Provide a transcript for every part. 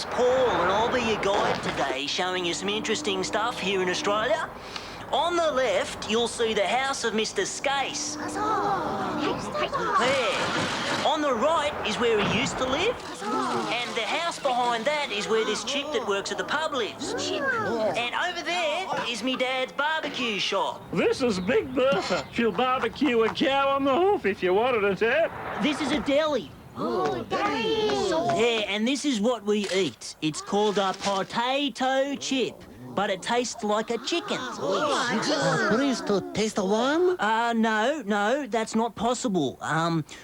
name's Paul, and I'll be your guide today, showing you some interesting stuff here in Australia. On the left, you'll see the house of Mr. Skase. There. On the right is where he used to live. And the house behind that is where this chick that works at the pub lives. And over there is me dad's barbecue shop. This is Big Bertha. She'll barbecue a cow on the hoof if you wanted it to. This is a deli. Oh, deli. Yeah, and this is what we eat. It's called a potato chip, but it tastes like a chicken. Please to taste one? No, that's not possible.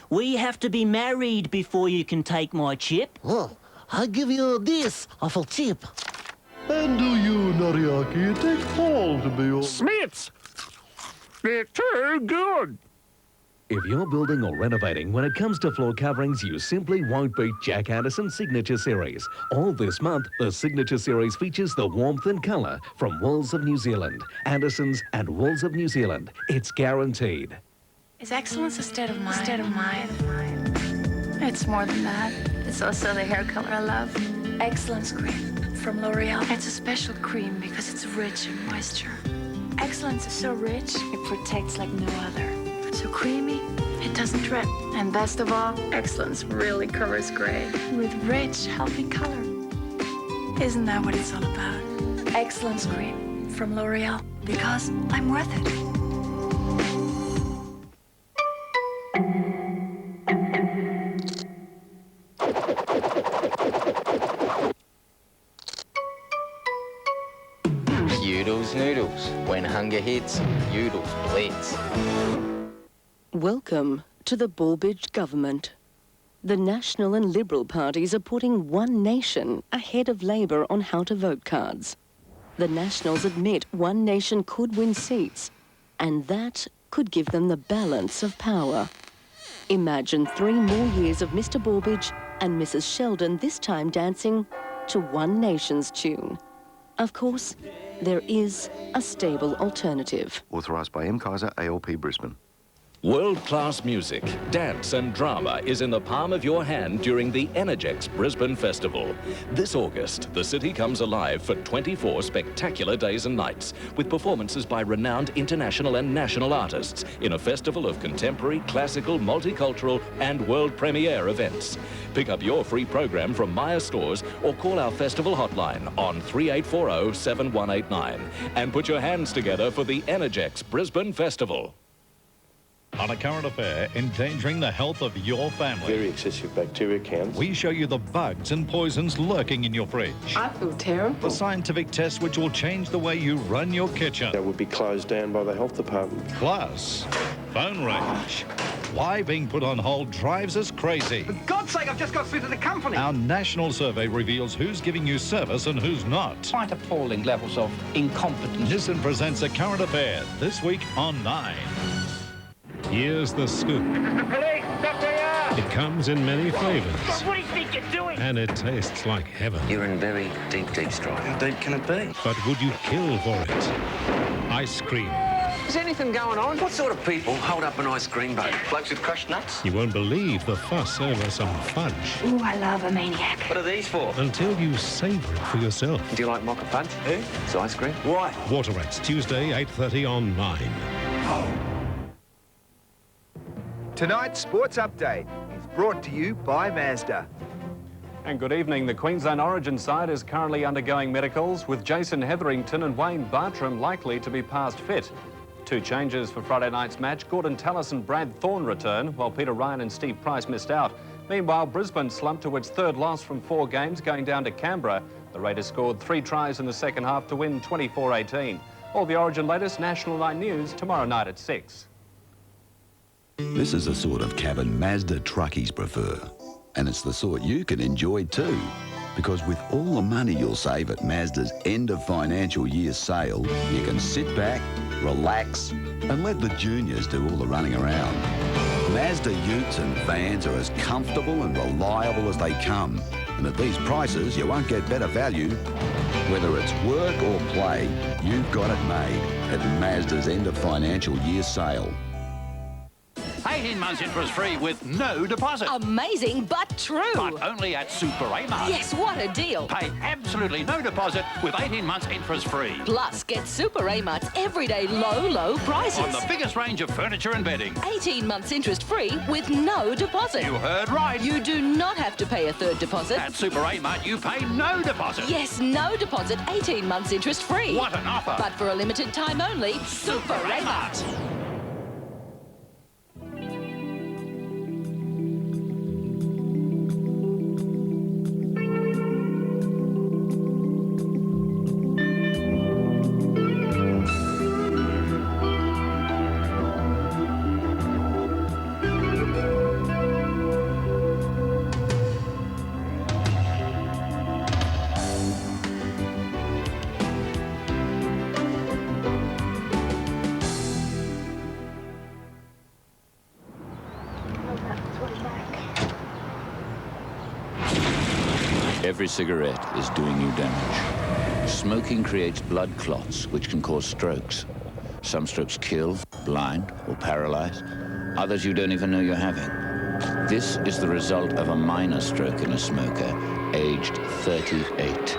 We have to be married before you can take my chip. Oh, I'll give you this awful chip. And do you, Nariaki, take Paul to be your... Smiths! They're too good. If you're building or renovating, when it comes to floor coverings, you simply won't beat Jack Anderson's Signature Series. All this month, the Signature Series features the warmth and colour from Walls of New Zealand. Anderson's and Walls of New Zealand. It's guaranteed. Is excellence a state of mind? It's more than that. It's also the hair color I love. Excellence Cream from L'Oreal. It's a special cream because it's rich in moisture. Excellence is so rich, it protects like no other. So creamy, it doesn't drip. And best of all, Excellence really covers gray with rich, healthy color. Isn't that what it's all about? Excellence Cream from L'Oreal, because I'm worth it. Udall's Noodles. When hunger hits, Udall's bleeds. Welcome to the Bullbridge government. The National and Liberal parties are putting One Nation ahead of Labor on how to vote cards. The Nationals admit One Nation could win seats, and that could give them the balance of power. Imagine 3 more years of Mr. Bullbridge and Mrs. Sheldon this time dancing to One Nation's tune. Of course, there is a stable alternative. Authorised by M. Kaiser, ALP Brisbane. World-class music, dance and drama is in the palm of your hand during the Energex Brisbane Festival. This August, the city comes alive for 24 spectacular days and nights with performances by renowned international and national artists in a festival of contemporary, classical, multicultural and world premiere events. Pick up your free program from Myer stores or call our festival hotline on 3840 7189 and put your hands together for the Energex Brisbane Festival. On a current affair endangering the health of your family. Very excessive bacteria counts. We show you the bugs and poisons lurking in your fridge. I feel terrible. The scientific test which will change the way you run your kitchen. That would be closed down by the health department. Plus, phone range. Why being put on hold drives us crazy. For God's sake, I've just got through to the company. Our national survey reveals who's giving you service and who's not. Quite appalling levels of incompetence. Nissan presents A Current Affair this week on 9. Here's the scoop. The police, stop where you are! It comes in many flavours. What do you think you're doing? And it tastes like heaven. You're in very deep, deep strife. How deep can it be? But would you kill for it? Ice cream. Is anything going on? What sort of people hold up an ice cream boat? Blokes with crushed nuts? You won't believe the fuss over some fudge. Ooh, I love a maniac. What are these for? Until you savour it for yourself. Do you like mocha fudge? It's ice cream. Why? Water Rats, Tuesday, 8:30 on 9. Tonight's Sports Update is brought to you by Mazda. And good evening. The Queensland Origin side is currently undergoing medicals with Jason Hetherington and Wayne Bartram likely to be past fit. 2 changes for Friday night's match. Gordon Tallis and Brad Thorne return, while Peter Ryan and Steve Price missed out. Meanwhile, Brisbane slumped to its 3rd loss from 4 games, going down to Canberra. The Raiders scored 3 tries in the second half to win 24-18. All the Origin latest National 9 News tomorrow night at 6. This is the sort of cabin Mazda truckies prefer. And it's the sort you can enjoy too. Because with all the money you'll save at Mazda's end of financial year sale, you can sit back, relax, and let the juniors do all the running around. Mazda utes and vans are as comfortable and reliable as they come. And at these prices, you won't get better value. Whether it's work or play, you've got it made at Mazda's end of financial year sale. 18 months interest-free with no deposit. Amazing, but true. But only at Super Amart. Yes, what a deal. Pay absolutely no deposit with 18 months interest-free. Plus, get Super Amart's everyday low prices. On the biggest range of furniture and bedding. 18 months interest-free with no deposit. You heard right. You do not have to pay a third deposit. At Super Amart, you pay no deposit. Yes, no deposit, 18 months interest-free. What an offer. But for a limited time only, Super Amart. Every cigarette is doing you damage. Smoking creates blood clots, which can cause strokes. Some strokes kill, blind, or paralyze. Others you don't even know you're having. This is the result of a minor stroke in a smoker, aged 38.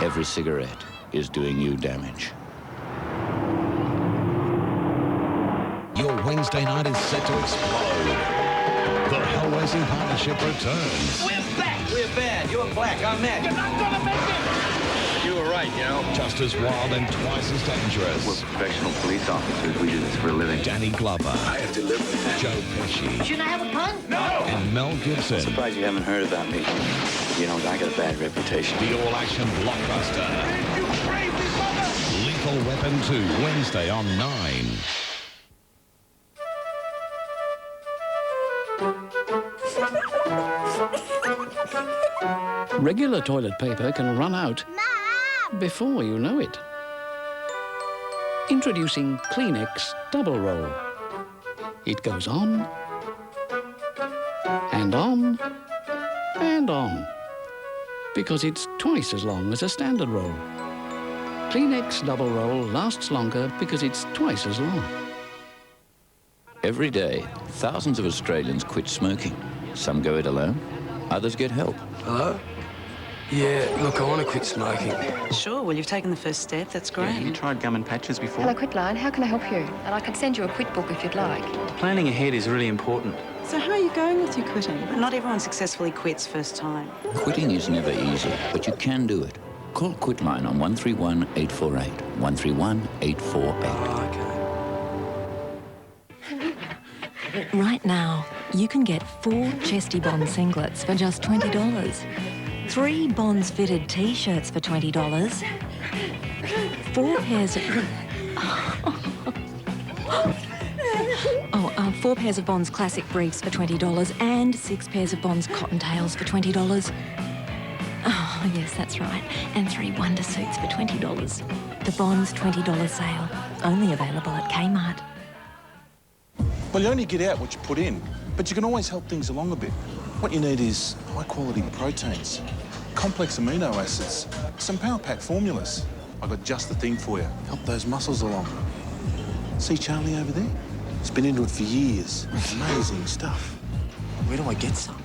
Every cigarette is doing you damage. Your Wednesday night is set to explode. The Hell Racing Partnership returns. We're back! We're bad. You're black. I'm Matt. You're not gonna make it! You were right, you know. Just as wild and twice as dangerous. We're professional police officers. We do this for a living. Danny Glover. I have to live with that. Joe Pesci. Shouldn't I have a gun? No! And Mel Gibson. I'm surprised you haven't heard about me. You know, I got a bad reputation. The all-action blockbuster. You crazy mother! Lethal Weapon 2, Wednesday on 9. Regular toilet paper can run out before you know it. Introducing Kleenex Double Roll. It goes on and on and on because it's twice as long as a standard roll. Kleenex Double Roll lasts longer because it's twice as long. Every day, thousands of Australians quit smoking. Some go it alone, others get help. Hello? Yeah, look, I want to quit smoking. Sure, well, you've taken the first step. That's great. Have you tried gum and patches before? Hello, Quitline. How can I help you? And I can send you a quit book if you'd like. Planning ahead is really important. So how are you going with your quitting? Not everyone successfully quits first time. Quitting is never easy, but you can do it. Call Quitline on 131 848. 131 848. Right now, you can get 4 Chesty Bond singlets for just $20. 3 Bonds fitted T-shirts for $20. 4 pairs of... 4 pairs of Bonds classic briefs for $20 and 6 pairs of Bonds cottontails for $20. Oh, yes, that's right. And 3 wonder suits for $20. The Bonds $20 sale. Only available at Kmart. Well, you only get out what you put in, but you can always help things along a bit. What you need is high-quality proteins, complex amino acids, some power pack formulas. I've got just the thing for you. Help those muscles along. See Charlie over there? He's been into it for years. Amazing stuff. Where do I get some?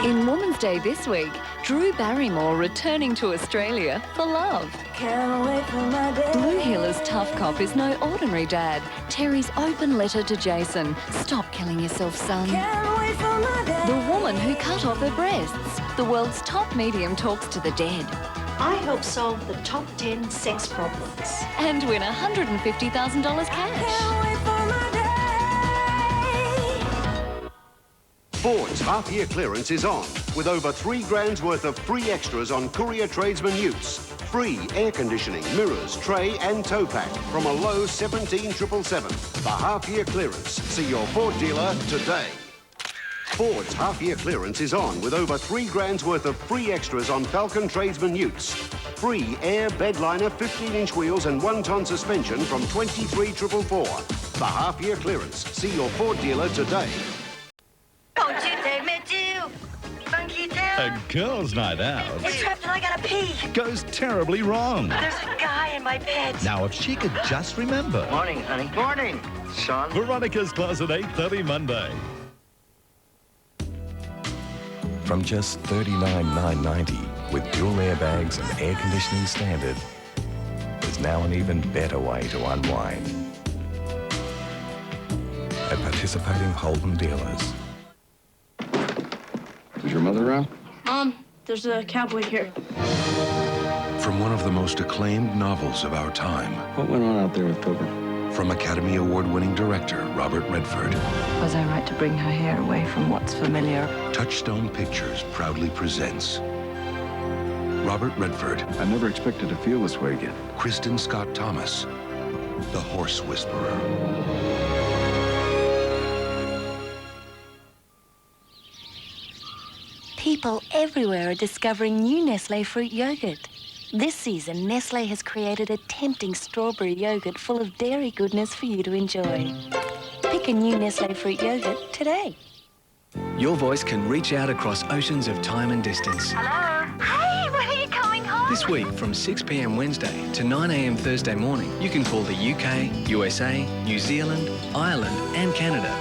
In Women's Day this week, Drew Barrymore returning to Australia for love. Blue Heeler's tough cop is no ordinary dad. Terry's open letter to Jason. Stop killing yourself, son. The woman who cut off her breasts. The world's top medium talks to the dead. I help solve the top 10 sex problems. And win $150,000 cash. Ford's half-year clearance is on, with over $3,000 worth of free extras on courier tradesman utes. Free air conditioning, mirrors, tray and tow pack from a low $17,777. For half-year clearance, see your Ford dealer today. Ford's half-year clearance is on, with over $3,000 worth of free extras on Falcon tradesman utes. Free air bedliner 15-inch wheels and 1-ton suspension from $23,444. For half-year clearance, see your Ford dealer today. Don't you A girls' night out We're trapped and I gotta pee. goes terribly wrong. There's a guy in my bed. Now, if she could just remember. Morning, honey. Morning, son. Veronica's Closet, 8:30 Monday. From just $39,990 with dual airbags and air conditioning standard, there's now an even better way to unwind. At participating Holden dealers. Is your mother around? There's a cowboy here. From one of the most acclaimed novels of our time. What went on out there with Pilgrim? From Academy Award-winning director Robert Redford. Was I right to bring her here away from what's familiar? Touchstone Pictures proudly presents Robert Redford. I never expected to feel this way again. Kristen Scott Thomas, The Horse Whisperer. People everywhere are discovering new Nestlé fruit yogurt. This season, Nestlé has created a tempting strawberry yogurt full of dairy goodness for you to enjoy. Pick a new Nestlé fruit yogurt today. Your voice can reach out across oceans of time and distance. Hello? Hey, when are you coming home? This week, from 6 p.m. Wednesday to 9 a.m. Thursday morning, you can call the UK, USA, New Zealand, Ireland and Canada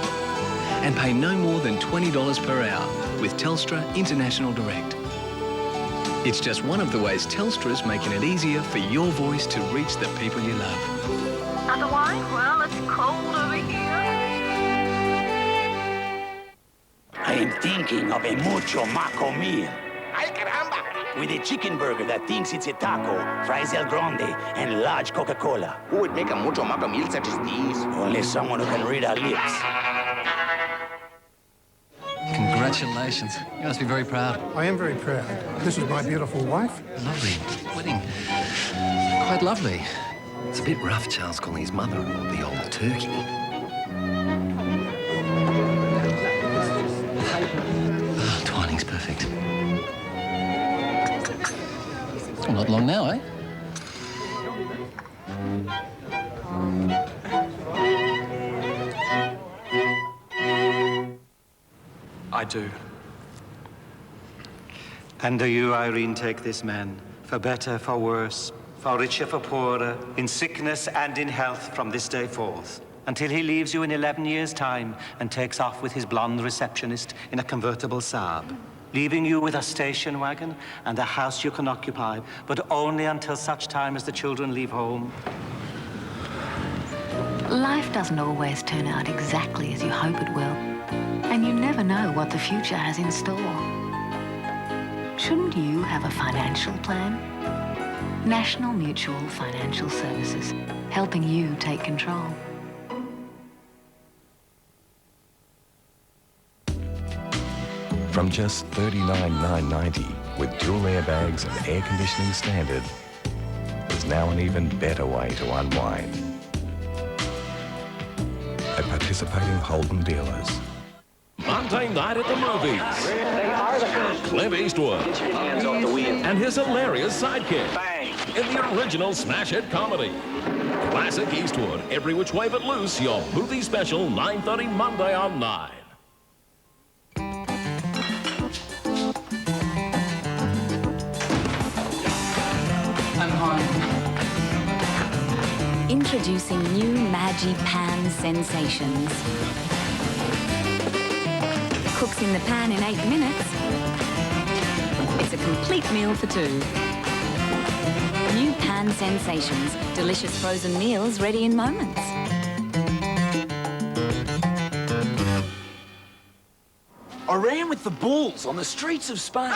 and pay no more than $20 per hour with Telstra International Direct. It's just one of the ways Telstra's making it easier for your voice to reach the people you love. Otherwise, well, it's cold over here. I am thinking of a mucho maco meal. Ay, caramba! With a chicken burger that thinks it's a taco, fries El Grande, and large Coca-Cola. Who would make a mucho maco meal such as these? Only someone who can read our lips. Congratulations. You must be very proud. I am very proud. This is my beautiful wife. Lovely wedding. Quite lovely. It's a bit rough, Charles calling his mother the old turkey. Oh, twining's perfect. Not long now, eh? I do. And do you, Irene, take this man, for better, for worse, for richer, for poorer, in sickness and in health from this day forth, until he leaves you in 11 years' time and takes off with his blonde receptionist in a convertible Saab, leaving you with a station wagon and a house you can occupy, but only until such time as the children leave home. Life doesn't always turn out exactly as you hope it will. And you never know what the future has in store. Shouldn't you have a financial plan? National Mutual Financial Services, helping you take control. From just $39,990 with dual airbags and air conditioning standard, there's now an even better way to unwind. At participating Holden dealers. Monday night at the movies. They are the Clint Eastwood. Get your hands off the wheel. And his hilarious sidekick. Bang! In the original smash hit comedy. Classic Eastwood, Every Which Way But Loose, your movie special, 9:30 Monday on 9. I'm home. Introducing new Maggi Pan Sensations. Cooks in the pan in 8 minutes. It's a complete meal for two. New Pan Sensations. Delicious frozen meals ready in moments. I ran with the bulls on the streets of Spain.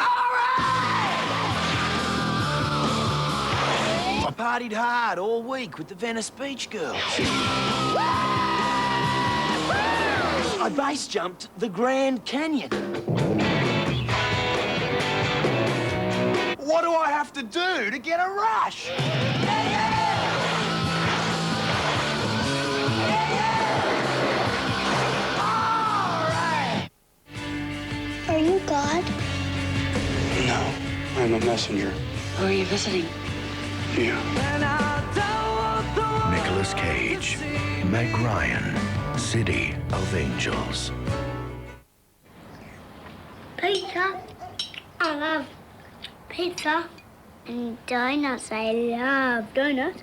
I partied hard all week with the Venice Beach girls. I base jumped the Grand Canyon. What do I have to do to get a rush? Are you God? No, I'm a messenger. Who are you visiting? You. Nicolas Cage, Meg Ryan, City of Angels. Pizza. I love pizza and donuts. I love donuts.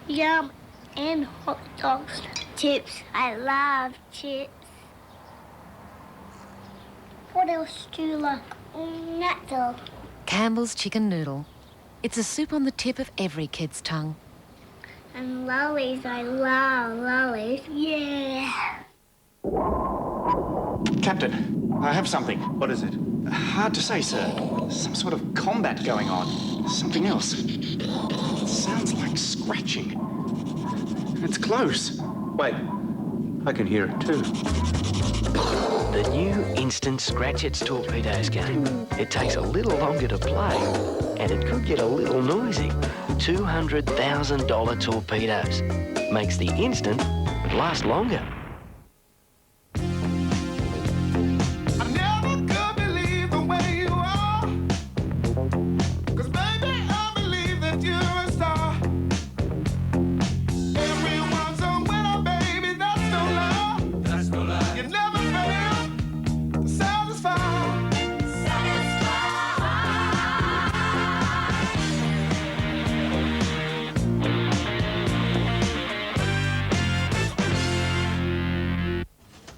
Yum, and hot dogs. Chips. I love chips. What else do you like? That's all. Campbell's chicken noodle. It's a soup on the tip of every kid's tongue. And lollies. I love lollies. Yeah. Captain, I have something. What is it? Hard to say, sir. Some sort of combat going on. Something else. It sounds like scratching. It's close. Wait, I can hear it too. The new instant Scratch-Its torpedoes game. It takes a little longer to play, and it could get a little noisy. $200,000 torpedoes. Makes the instant last longer.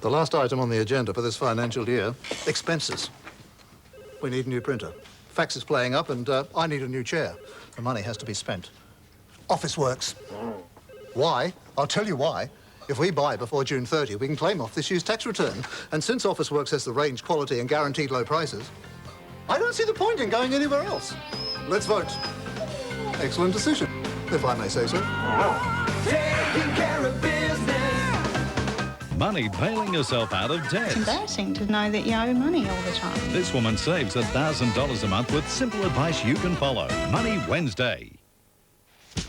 The last item on the agenda for this financial year, expenses. We need a new printer. Fax is playing up and I need a new chair. The money has to be spent. Office Works. Why? I'll tell you why. If we buy before June 30, we can claim off this year's tax return. And since Office Works has the range, quality and guaranteed low prices, I don't see the point in going anywhere else. Let's vote. Excellent decision, if I may say so. Taking care of business. Money bailing yourself out of debt. It's embarrassing to know that you owe money all the time. This woman saves $1,000 a month with simple advice you can follow. Money Wednesday.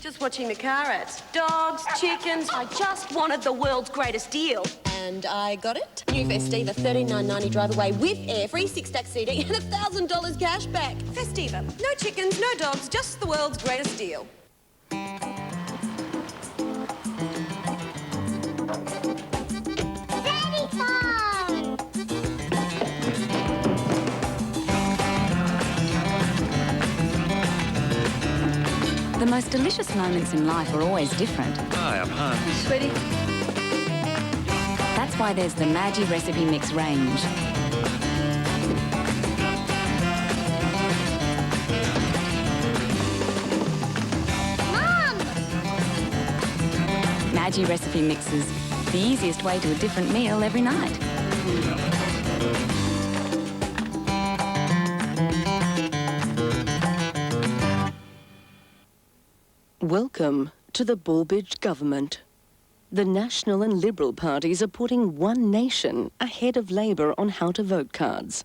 Just watching the car ads. Dogs, chickens. I just wanted the world's greatest deal. And I got it. New Festiva, $39.90 drive away with air, free 6-stack seating and $1,000 cash back. Festiva. No chickens, no dogs, just the world's greatest deal. The most delicious moments in life are always different. Hi, I'm Han. Sweetie. That's why there's the Maggi Recipe Mix range. Mom! Maggi Recipe Mixes, the easiest way to a different meal every night. Welcome to the Bullbridge government. The National and Liberal parties are putting One Nation ahead of Labor on how to vote cards.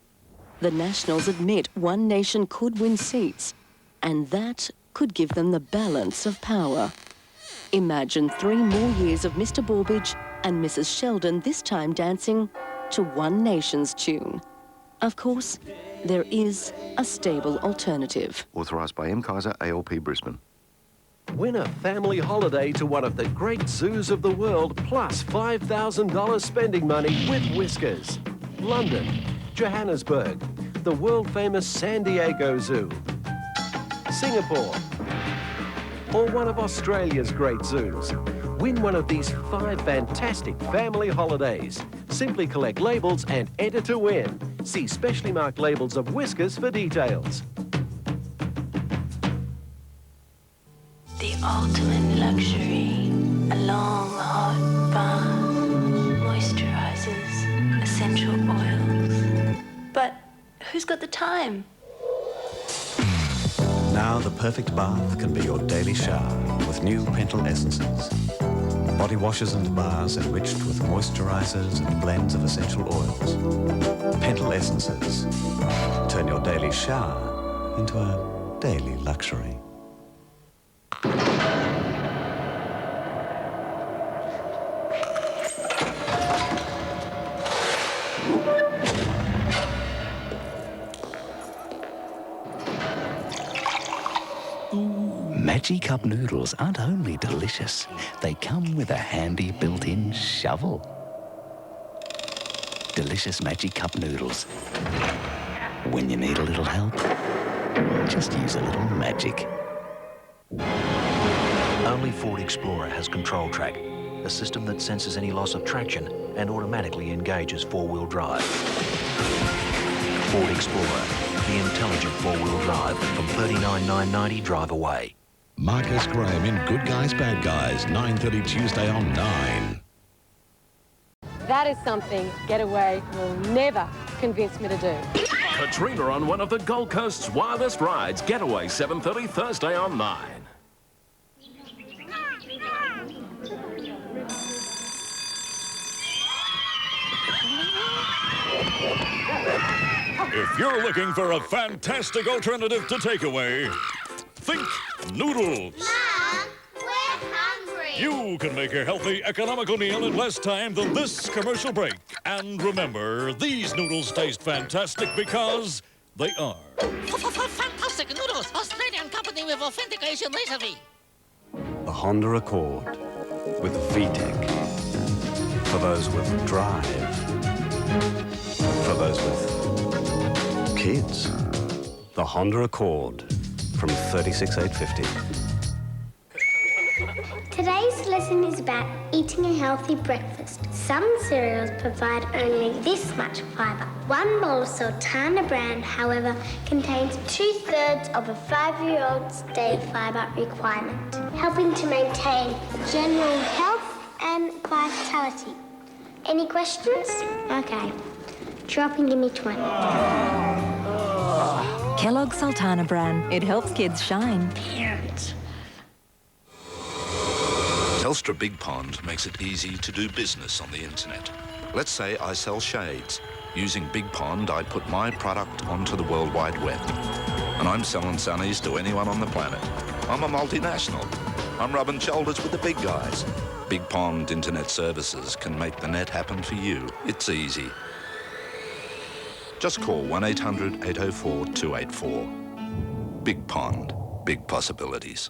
The Nationals admit One Nation could win seats, and that could give them the balance of power. Imagine 3 more years of Mr. Bullbridge and Mrs. Sheldon this time dancing to One Nation's tune. Of course, there is a stable alternative. Authorised by M. Kaiser, ALP Brisbane. Win a family holiday to one of the great zoos of the world, plus $5,000 spending money with Whiskers. London, Johannesburg, the world-famous San Diego Zoo, Singapore, or one of Australia's great zoos. Win one of these 5 fantastic family holidays. Simply collect labels and enter to win. See specially marked labels of Whiskers for details. The ultimate luxury. A long, hot bath. Moisturizers. Essential oils. But who's got the time? Now the perfect bath can be your daily shower with new Pentel essences. Body washes and bars enriched with moisturizers and blends of essential oils. Pentel essences. Turn your daily shower into a daily luxury. Maggi Cup noodles aren't only delicious, they come with a handy built-in shovel. delicious Magic Cup noodles. When you need a little help, just use a little magic. Only Ford Explorer has Control Track, a system that senses any loss of traction and automatically engages four-wheel drive. Ford Explorer, the intelligent four-wheel drive from $39,990 drive away. Marcus Graham in Good Guys, Bad Guys, 9:30 Tuesday on 9. That is something Getaway will never convince me to do. Katrina on one of the Gold Coast's wildest rides. Getaway, 7:30 Thursday on 9. If you're looking for a fantastic alternative to takeaway, think noodles. Mom, we're hungry. You can make a healthy, economical meal in less time than this commercial break. And remember, these noodles taste fantastic because they are. Fantastic noodles! Australian company with authentic Asian recipe. The Honda Accord with VTEC. For those with drive. For those with kids. The Honda Accord from $36,850. Today's lesson is about eating a healthy breakfast. Some cereals provide only this much fibre. One bowl of Sultana brand, however, contains 2/3 of a 5-year-old's day fibre requirement, helping to maintain general health and vitality. Any questions? Okay. Drop and give me 20. Kellogg's Sultana Bran. It helps kids shine. Parents. Telstra Big Pond makes it easy to do business on the internet. Let's say I sell shades. Using Big Pond, I put my product onto the World Wide Web. And I'm selling sunnies to anyone on the planet. I'm a multinational. I'm rubbing shoulders with the big guys. Big Pond Internet Services can make the net happen for you. It's easy. Just call 1-800-804-284. Big Pond, big possibilities.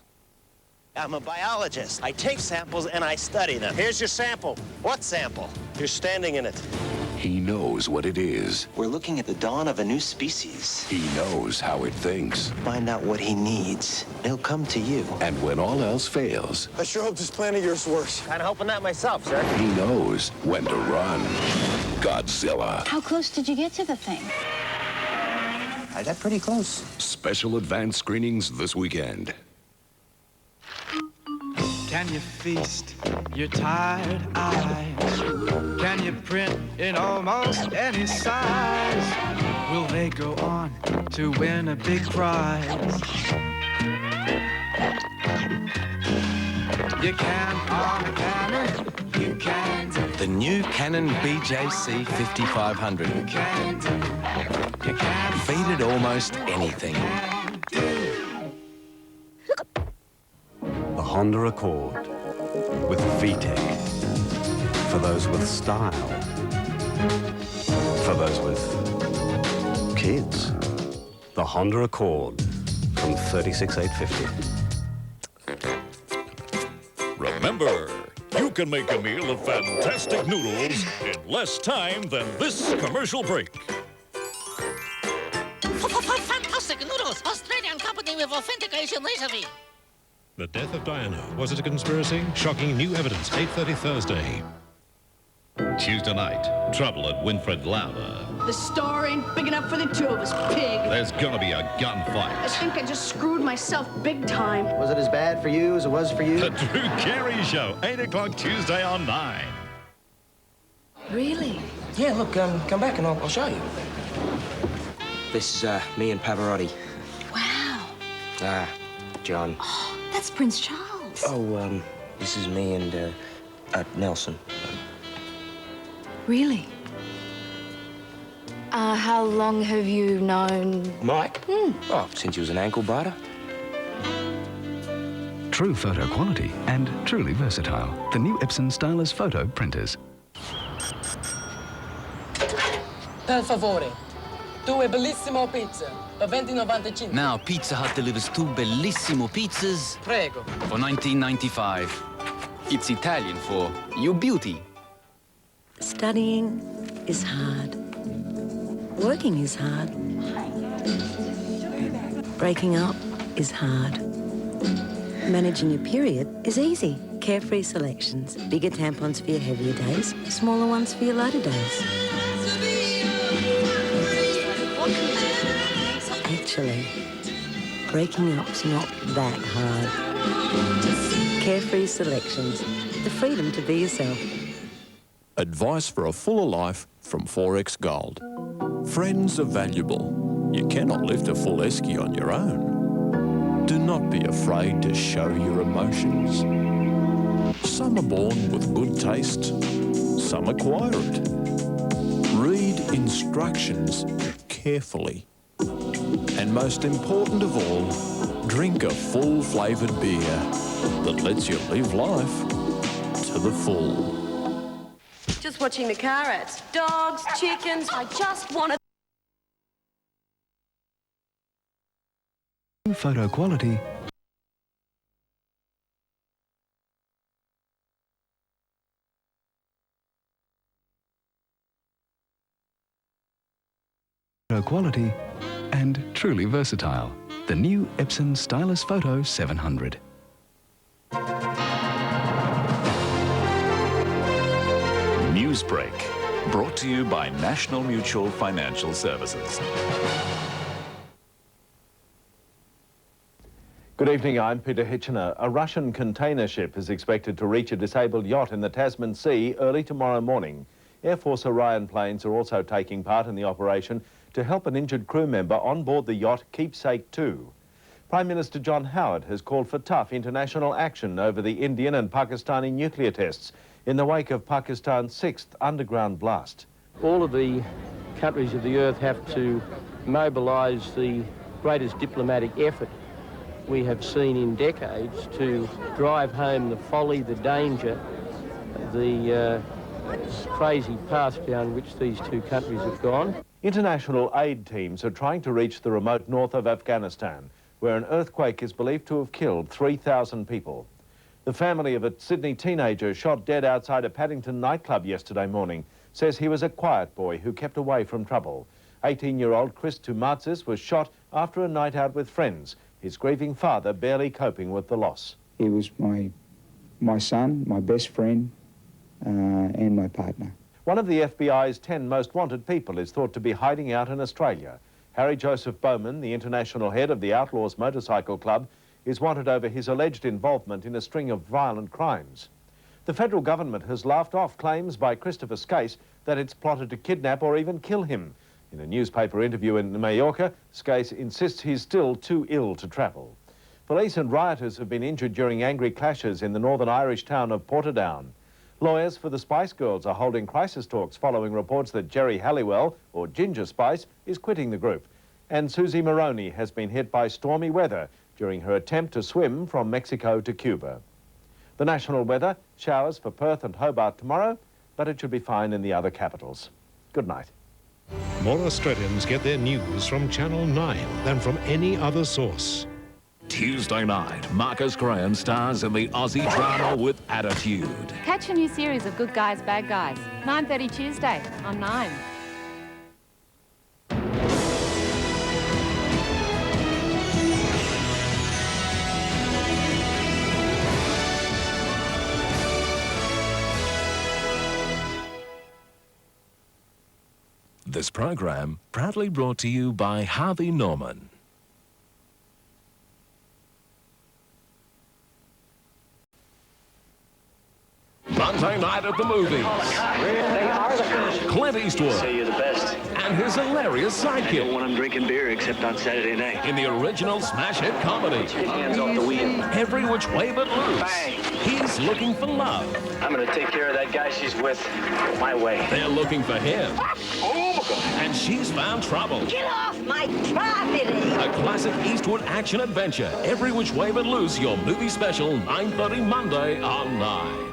I'm a biologist. I take samples and I study them. Here's your sample. What sample? You're standing in it. He knows what it is. We're looking at the dawn of a new species. He knows how it thinks. Find out what he needs. He'll come to you. And when all else fails, I sure hope this plan of yours works. Kind of hoping that myself, sir. he knows when to run. Godzilla. How close did you get to the thing? I got pretty close. Special advanced screenings this weekend. Can you feast your tired eyes? Can you print in almost any size? Will they go on to win a big prize? You can on a Canon, you can do. The new Canon BJC 5500. You can do. You can Feed it almost anything. The Honda Accord with VTEC. For those with style. For those with kids. The Honda Accord from $36,850. Remember, you can make a meal of fantastic noodles in less time than this commercial break. Fantastic noodles! Australian company with authentic Asian recipe. The death of Diana. Was it a conspiracy? Shocking new evidence, 8:30 Thursday. Tuesday night, trouble at Winfred Lauder. The store ain't big enough for the two of us, pig. There's gonna be a I gunfight. think I just screwed myself big time. Was it as bad for you as it was for you? The Drew Carey Show, 8 o'clock Tuesday on 9. Really? Yeah, look, come back and I'll show you. This is me and Pavarotti. Wow. John. Oh, that's Prince Charles. Oh, this is me and Nelson. Really? How long have you known Mike? Oh, since he was an ankle biter. True photo quality and truly versatile. The new Epson Stylus photo printers. Per favore, 2 bellissimo pizze per $20,95. Now Pizza Hut delivers 2 bellissimo pizzas. Prego. For $19.95. It's Italian for you beauty. Studying, is hard. Working is hard. Breaking up is hard. Managing your period is easy. Carefree selections. Bigger tampons for your heavier days, smaller ones for your lighter days. Actually, breaking up's not that hard. Carefree selections. The freedom to be yourself. Advice for a fuller life from 4X Gold. Friends are valuable. You cannot lift a full esky on your own. Do not be afraid to show your emotions. Some are born with good taste, some acquire it. Read instructions carefully. And most important of all, drink a full-flavoured beer that lets you live life to the full. Just watching the car ads. Dogs, chickens, I just want to... Photo quality. Quality and truly versatile. The new Epson Stylus Photo 700. Newsbreak, brought to you by National Mutual Financial Services. Good evening, I'm Peter Hitchener. A Russian container ship is expected to reach a disabled yacht in the Tasman Sea early tomorrow morning. Air Force Orion planes are also taking part in the operation to help an injured crew member on board the yacht Keepsake 2. Prime Minister John Howard has called for tough international action over the Indian and Pakistani nuclear tests in the wake of Pakistan's 6th underground blast. All of the countries of the earth have to mobilise the greatest diplomatic effort we have seen in decades to drive home the folly, the danger, the crazy path down which these two countries have gone. International aid teams are trying to reach the remote north of Afghanistan, where an earthquake is believed to have killed 3,000 people. The family of a Sydney teenager shot dead outside a Paddington nightclub yesterday morning says he was a quiet boy who kept away from trouble. 18-year-old Chris Toumatzis was shot after a night out with friends, his grieving father barely coping with the loss. He was my son, my best friend, and my partner. One of the FBI's 10 most wanted people is thought to be hiding out in Australia. Harry Joseph Bowman, the international head of the Outlaws Motorcycle Club, is wanted over his alleged involvement in a string of violent crimes. The federal government has laughed off claims by Christopher Skase that it's plotted to kidnap or even kill him. In a newspaper interview in Mallorca, Skase insists he's still too ill to travel. Police and rioters have been injured during angry clashes in the Northern Irish town of Portadown. Lawyers for the Spice Girls are holding crisis talks following reports that Jerry Halliwell, or Ginger Spice, is quitting the group. And Susie Maroney has been hit by stormy weather during her attempt to swim from Mexico to Cuba. The national weather, showers for Perth and Hobart tomorrow, but it should be fine in the other capitals. Good night. More Australians get their news from Channel 9 than from any other source. Tuesday night, Marcus Graham stars in the Aussie drama With Attitude. Catch a new series of Good Guys, Bad Guys. 9:30 Tuesday on 9. This program proudly brought to you by Harvey Norman. Monday night at the movies. They are the best. Clint Eastwood. Say you're the best. And his hilarious sidekick. I don't want him drinking beer except on Saturday night. In the original smash hit comedy. Hands off the wheel. Every Which Way But Loose. Bang. He's looking for love. I'm going to take care of that guy she's with my way. They're looking for him. Oh, my God. And she's found trouble. Get off my property! A classic Eastwood action adventure. Every Which Way But Loose, your movie special, 9:30 Monday on 9.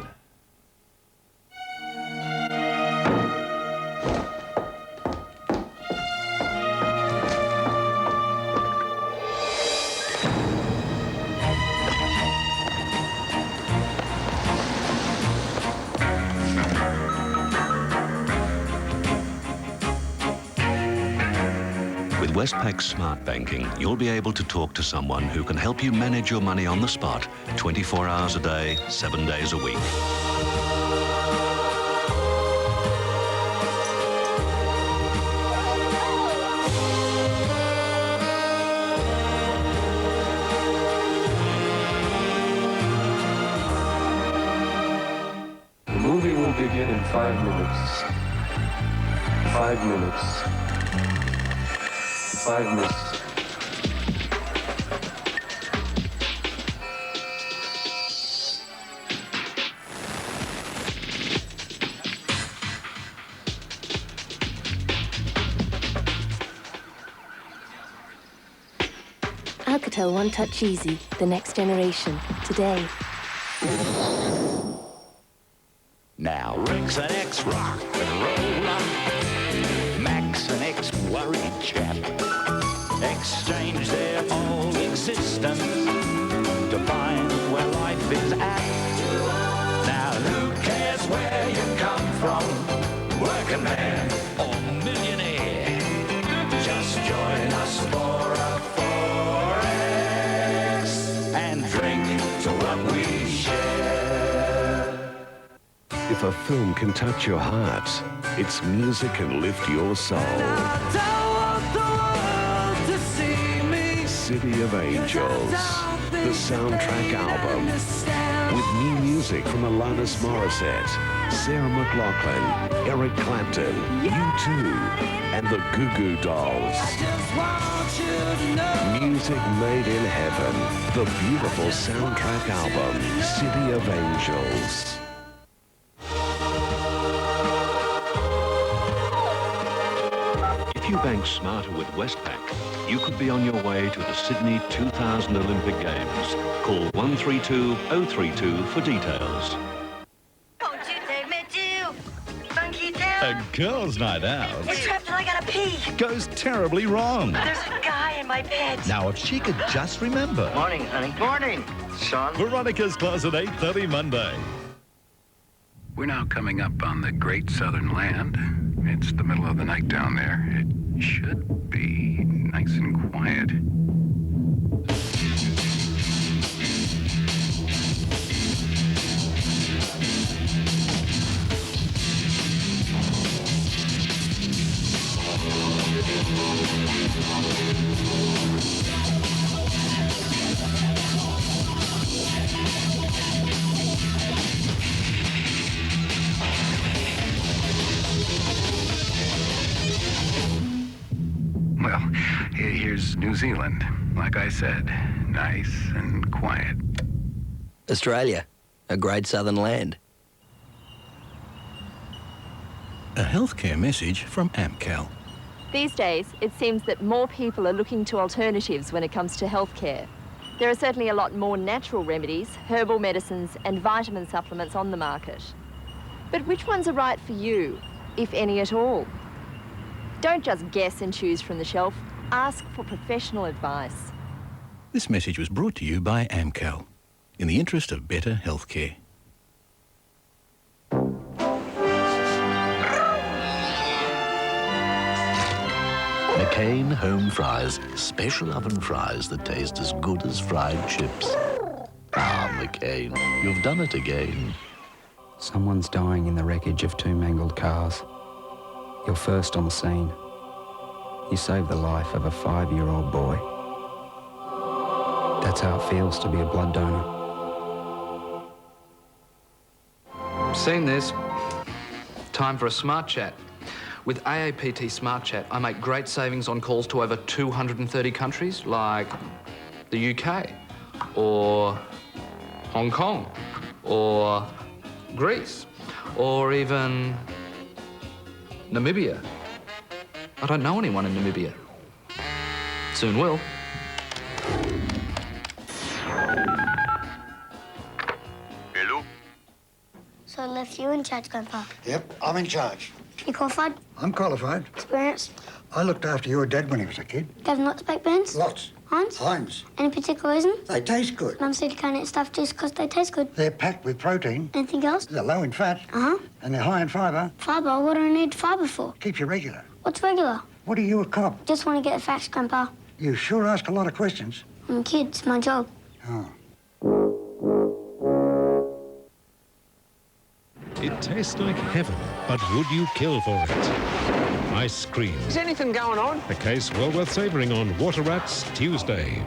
With Westpac Smart Banking, you'll be able to talk to someone who can help you manage your money on the spot 24 hours a day, 7 days a week. The movie will begin in 5 minutes. 5 minutes. 5 minutes. Alcatel One Touch Easy, the next generation, today. Now, Rex and X rock and roll on. Max and X worried chap exchange their whole existence to find where life is at. Now, who cares where you come from, working man or millionaire? Just join us for a Forex and drink to what we share. If a film can touch your heart, its music can lift your soul. City of Angels, the soundtrack album, with new music from Alanis Morissette, Sarah McLachlan, Eric Clapton, U2, and the Goo Goo Dolls. Music made in heaven, the beautiful soundtrack album, City of Angels. If you bank smarter with Westpac, you could be on your way to the Sydney 2000 Olympic Games. Call 132 032 for details. Won't you take me to Funky Town? A girls' night out It's trapped and I gotta pee. goes terribly wrong. There's a guy in my bed. Now, if she could just remember. Morning, honey. Morning, son. Veronica's Closet, 8:30 Monday. We're now coming up on the Great Southern Land. It's the middle of the night down there. It should be nice and quiet. Well, here's New Zealand. Like I said, nice and quiet. Australia, a great southern land. A healthcare message from Amcal. These days, it seems that more people are looking to alternatives when it comes to healthcare. There are certainly a lot more natural remedies, herbal medicines and vitamin supplements on the market. But which ones are right for you, if any at all? Don't just guess and choose from the shelf. Ask for professional advice. This message was brought to you by Amcal, in the interest of better healthcare. McCain home fries, special oven fries that taste as good as fried chips. Ah, McCain, you've done it again. Someone's dying in the wreckage of 2 mangled cars. You're first on the scene. You save the life of a 5-year-old boy. That's how it feels to be a blood donor. Seen this? Time for a smart chat. With AAPT Smart Chat, I make great savings on calls to over 230 countries, like the UK, or Hong Kong, or Greece, or even Namibia. I don't know anyone in Namibia. Soon will. Hello? So I left you in charge, Grandpa. Yep, I'm in charge. You qualified? I'm qualified. Experience? I looked after your dad when he was a kid. Gave him lots of baked beans? Lots. Heinz? Heinz. Any particular reason? They taste good. Mum said you can't eat stuff just because they taste good. They're packed with protein. Anything else? They're low in fat. Uh-huh. And they're high in fibre. Fibre? What do I need fibre for? Keeps you regular. What's regular? What are you, a cop? Just want to get the facts, Grandpa. You sure ask a lot of questions. I'm a kid. It's my job. Oh. It tastes like heaven, but would you kill for it? Ice cream. Is anything going on? A case well worth savouring on Water Rats Tuesday.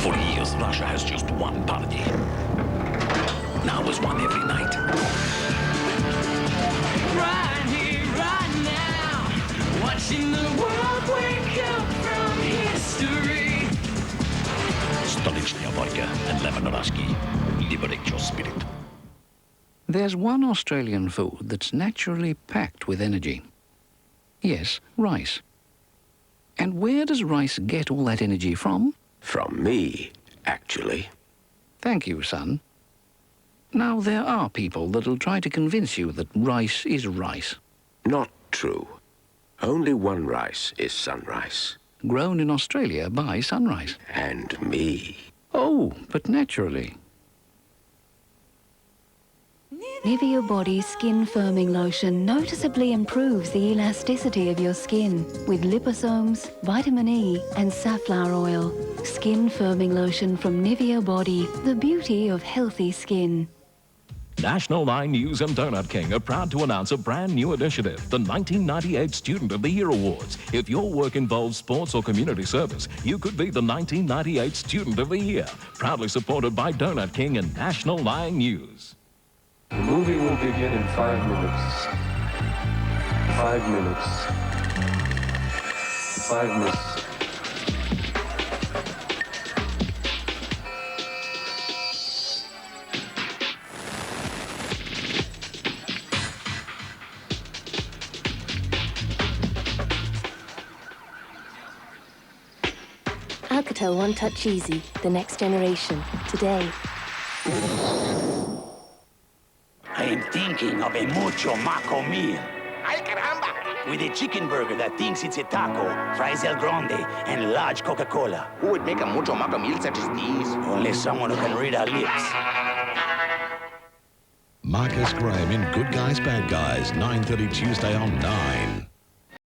For years, Russia has just one party. Now there's one every night. Right here, right now, watching the world wake up from history. Stolicznia vodka and lemon rasky. Liberate your spirit. There's one Australian food that's naturally packed with energy. Yes, rice. And where does rice get all that energy from? From me, actually. Thank you, son. Now, there are people that'll try to convince you that rice is rice. Not true. Only one rice is sunrise. Grown in Australia by Sunrise. And me. Oh, but naturally. Nivea Body Skin Firming Lotion noticeably improves the elasticity of your skin with liposomes, vitamin E and safflower oil. Skin Firming Lotion from Nivea Body, the beauty of healthy skin. National 9 News and Donut King are proud to announce a brand new initiative, the 1998 Student of the Year Awards. If your work involves sports or community service, you could be the 1998 Student of the Year. Proudly supported by Donut King and National 9 News. The movie will begin in 5 minutes. 5 minutes. 5 minutes. Alcatel One Touch Easy, the next generation, today. I am thinking of a mucho maco meal. Ay, caramba! With a chicken burger that thinks it's a taco, fries El Grande, and large Coca-Cola. Who would make a mucho maco meal such as these? Only someone who can read our lips. Marcus Graham in Good Guys, Bad Guys, 9:30 Tuesday on 9.